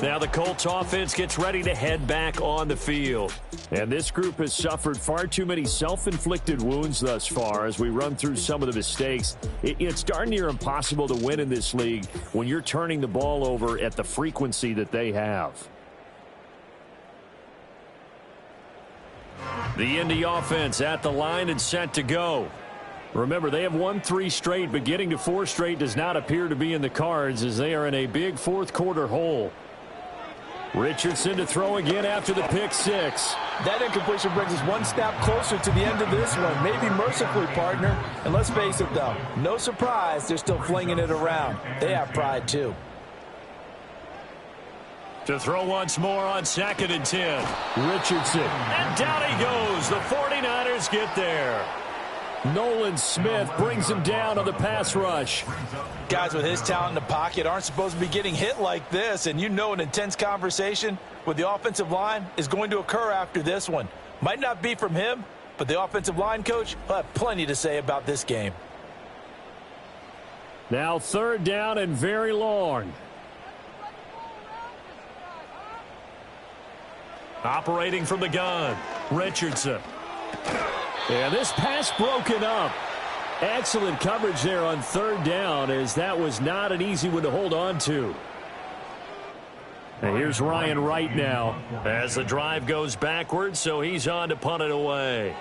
Now the Colts offense gets ready to head back on the field. And this group has suffered far too many self-inflicted wounds thus far as we run through some of the mistakes. It's darn near impossible to win in this league when you're turning the ball over at the frequency that they have. The Indy offense at the line and set to go. Remember, they have won 3 straight, but getting to 4 straight does not appear to be in the cards as they are in a big fourth quarter hole. Richardson to throw again after the pick six. That incompletion brings us one step closer to the end of this one. Maybe mercifully, partner. And let's face it, though, no surprise they're still flinging it around. They have pride, too. To throw once more on 2nd and 10. Richardson. And down he goes. The 49ers get there. Nolan Smith brings him down on the pass rush. Guys with his talent in the pocket aren't supposed to be getting hit like this, and you know an intense conversation with the offensive line is going to occur after this one. Might not be from him, but the offensive line coach will have plenty to say about this game. Now 3rd down and very long. Operating from the gun, Richardson. And this pass broken up. Excellent coverage there on 3rd down as that was not an easy one to hold on to. And here's Ryan Wright now as the drive goes backwards, so he's on to punt it away.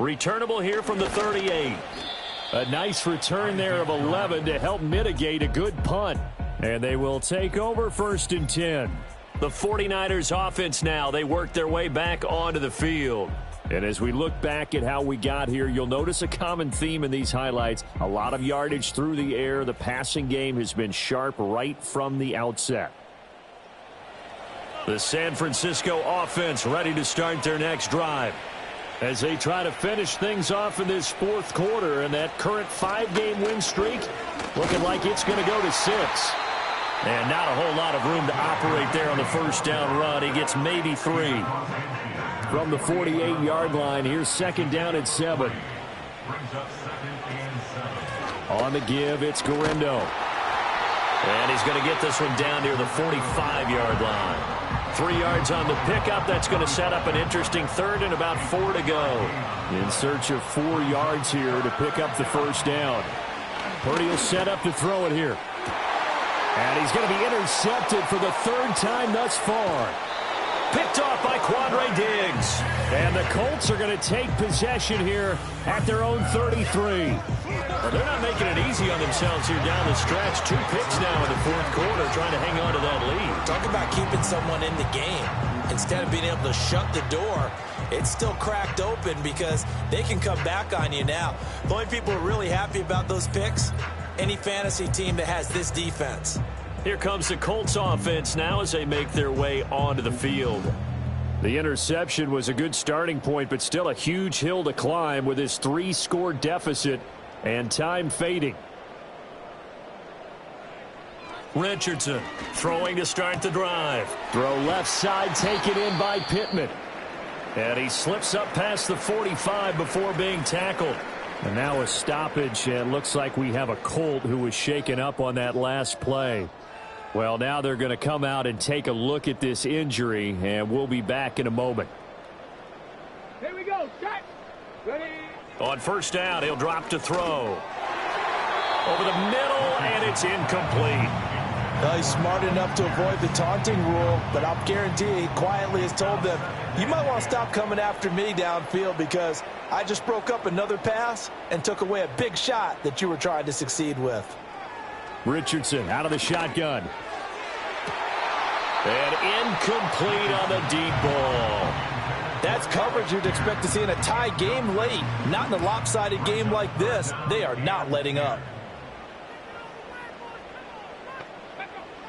Returnable here from the 38. A nice return there of 11 to help mitigate a good punt. And they will take over 1st and 10. The 49ers offense now, they work their way back onto the field. And as we look back at how we got here, you'll notice a common theme in these highlights. A lot of yardage through the air. The passing game has been sharp right from the outset. The San Francisco offense ready to start their next drive as they try to finish things off in this 4th quarter. And that current 5-game win streak looking like it's going to go to 6. And not a whole lot of room to operate there on the 1st down run. He gets maybe 3. From the 48-yard line, here's 2nd down and 7. On the give, it's Garindo. And he's going to get this one down near the 45-yard line. 3 yards on the pickup. That's going to set up an interesting 3rd and about 4 to go. In search of 4 yards here to pick up the 1st down. Purdy will set up to throw it here. And he's going to be intercepted for the 3rd time thus far. Picked off by Quandre Diggs. And the Colts are going to take possession here at their own 33. Well, they're not making it easy on themselves here down the stretch. 2 picks now in the 4th quarter trying to hang on to that lead. Talk about keeping someone in the game. Instead of being able to shut the door, it's still cracked open because they can come back on you now. The only people who are really happy about those picks, any fantasy team that has this defense. Here comes the Colts offense now as they make their way onto the field. The interception was a good starting point, but still a huge hill to climb with this 3-score deficit and time fading. Richardson throwing to start the drive. Throw left side taken in by Pittman. And he slips up past the 45 before being tackled. And now a stoppage, and looks like we have a Colt who was shaken up on that last play. Well, now they're going to come out and take a look at this injury, and we'll be back in a moment. Here we go. Set. Ready. On 1st down, he'll drop to throw. Over the middle, and it's incomplete. Well, he's smart enough to avoid the taunting rule, but I'll guarantee he quietly has told them, you might want to stop coming after me downfield because I just broke up another pass and took away a big shot that you were trying to succeed with. Richardson out of the shotgun. And incomplete on the deep ball. That's coverage you'd expect to see in a tie game late. Not in a lopsided game like this. They are not letting up.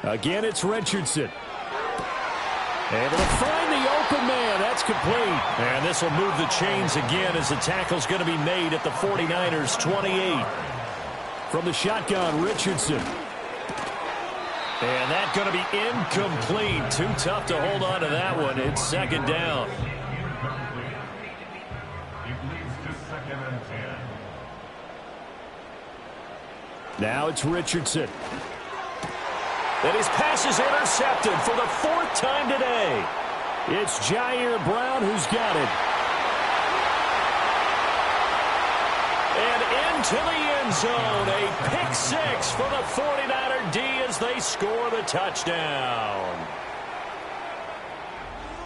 Again, it's Richardson. Able to find the open man. That's complete. And this will move the chains again as the tackle's going to be made at the 49ers 28. From the shotgun, Richardson. And that's going to be incomplete. Too tough to hold on to that one. It's second down. Now it's Richardson. And his pass is intercepted for the fourth time today. It's Jair Brown who's got it. And into the end zone. A pick six for the 49er D as they score the touchdown.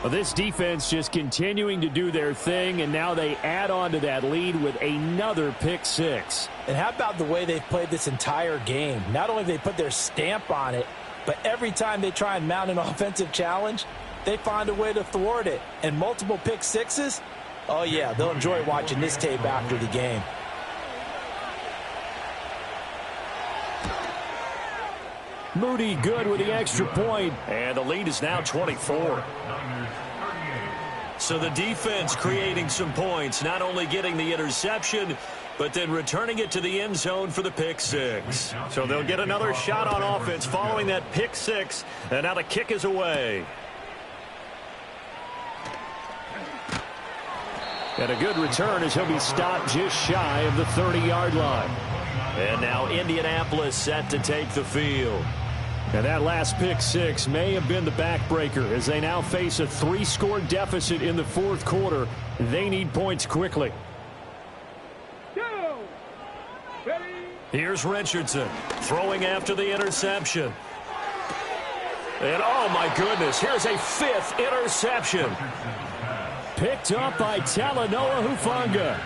Well, this defense just continuing to do their thing, and now they add on to that lead with another pick six. And how about the way they've played this entire game? Not only have they put their stamp on it, but every time they try and mount an offensive challenge, they find a way to thwart it. And multiple pick sixes? Oh, yeah, they'll enjoy watching this tape after the game. Moody good with the extra point. And the lead is now 24. So the defense creating some points, not only getting the interception, but then returning it to the end zone for the pick six. So they'll get another shot on offense following that pick six, and now the kick is away. And a good return as he'll be stopped just shy of the 30-yard line. And now Indianapolis set to take the field. And that last pick six may have been the backbreaker as they now face a 3-score deficit in the fourth quarter. They need points quickly. Here's Richardson throwing after the interception. And oh my goodness, here's a fifth interception. Picked up by Talanoa Hufanga.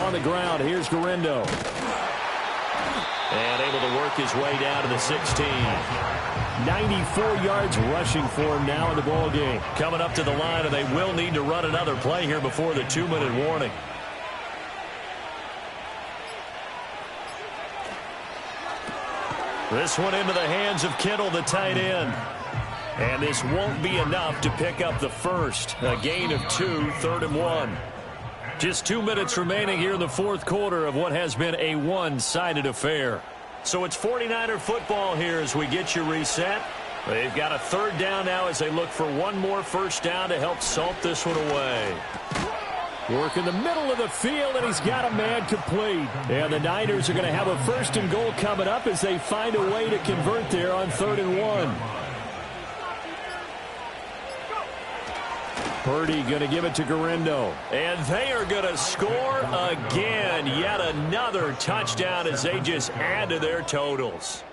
On the ground, here's Garindo. And able to work his way down to the 16. 94 yards rushing for him now in the ball game. Coming up to the line, and they will need to run another play here before the 2-minute warning. This one into the hands of Kittle, the tight end. And this won't be enough to pick up the first. A gain of 2, 3rd and 1. Just 2 minutes remaining here in the fourth quarter of what has been a one-sided affair. So it's 49er football here as we get you reset. They've got a third down now as they look for one more first down to help salt this one away. Work in the middle of the field, and he's got a man complete. And the Niners are going to have a first and goal coming up as they find a way to convert there on 3rd and 1. Purdy going to give it to Garindo. And they are going to score again. Yet another touchdown as they just add to their totals.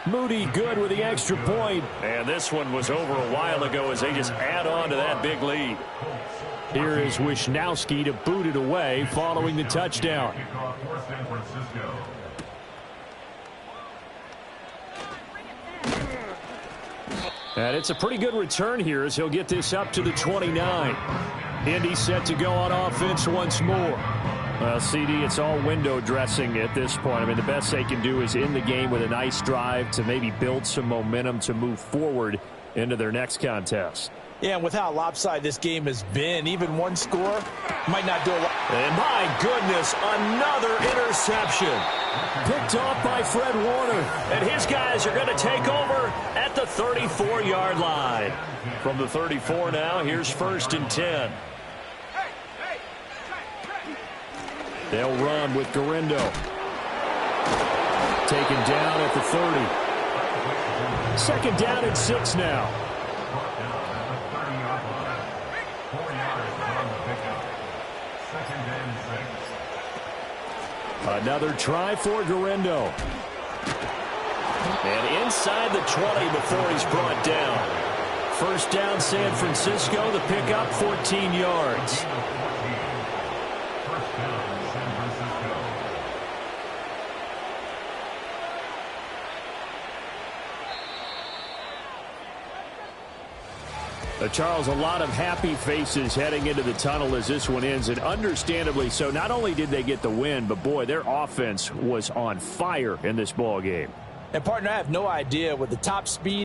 Moody good with the extra point. And this one was over a while ago as they just add on to that big lead. Here is Wisnowski to boot it away following the touchdown. And it's a pretty good return here as he'll get this up to the 29. Indy set to go on offense once more. Well, CD, it's all window dressing at this point. I mean, the best they can do is end the game with a nice drive to maybe build some momentum to move forward into their next contest. Yeah, and with how lopsided this game has been, even one score might not do a lot. And my goodness, another interception. Picked off by Fred Warner. And his guys are going to take over at the 34-yard line. From the 34 now, here's 1st and 10. They'll run with Garindo. Taken down at the 30. 2nd down and 6 now. Another try for Guerrero. And inside the 20 before he's brought down. First down, San Francisco. The pickup, 14 yards. First down, San Francisco. Charles, a lot of happy faces heading into the tunnel as this one ends, and understandably so. Not only did they get the win, but, boy, their offense was on fire in this ball game. And, partner, I have no idea with the top speed